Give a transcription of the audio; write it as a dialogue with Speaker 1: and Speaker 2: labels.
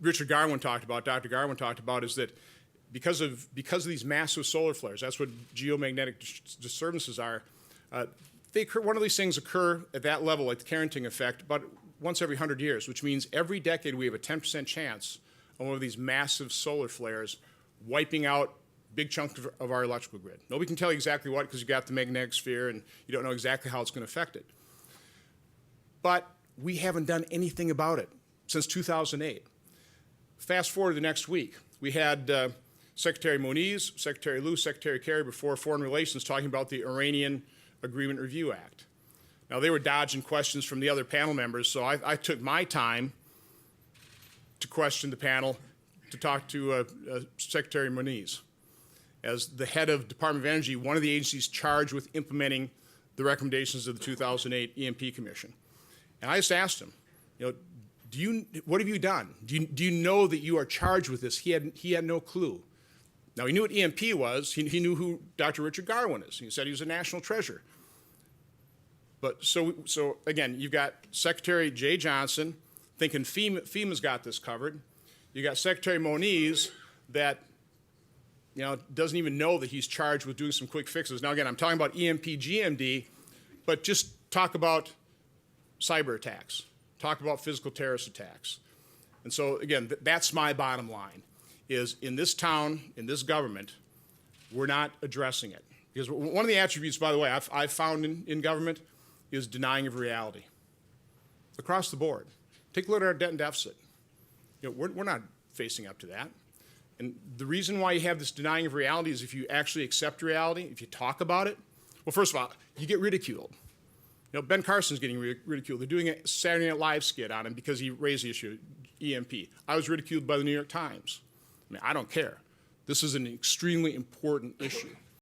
Speaker 1: Dr. Garwin talked about, is that because of these massive solar flares, that's what geomagnetic disturbances are. One of these things occur at that level, like the Carrington effect, about once every 100 years, which means every decade we have a 10% chance of one of these massive solar flares wiping out big chunks of our electrical grid. Nobody can tell you exactly what, because you've got the magnetic sphere and you don't know exactly how it's going to affect it. But we haven't done anything about it since 2008. Fast forward to the next week. We had Secretary Moniz, Secretary Liu, Secretary Kerry before Foreign Relations talking about the Iranian Agreement Review Act. Now, they were dodging questions from the other panel members, so I took my time to question the panel to talk to Secretary Moniz. As the head of Department of Energy, one of the agencies charged with implementing the recommendations of the 2008 EMP Commission. And I just asked him, what have you done? Do you know that you are charged with this? He had no clue. Now, he knew what EMP was. He knew who Dr. Richard Garwin is. He said he was a national treasure. But so again, you've got Secretary Jay Johnson thinking FEMA's got this covered. You got Secretary Moniz that doesn't even know that he's charged with doing some quick fixes. Now, again, I'm talking about EMP GMD, but just talk about cyber attacks. Talk about physical terrorist attacks. And so, again, that's my bottom line, is in this town, in this government, we're not addressing it. Because one of the attributes, by the way, I've found in government is denying of reality. Across the board. Take a look at our debt and deficit. We're not facing up to that. And the reason why you have this denying of reality is if you actually accept reality, if you talk about it, well, first of all, you get ridiculed. Ben Carson's getting ridiculed. They're doing a Saturday Night Live skit on him because he raised the issue of EMP. I was ridiculed by the New York Times. I mean, I don't care. This is an extremely important issue.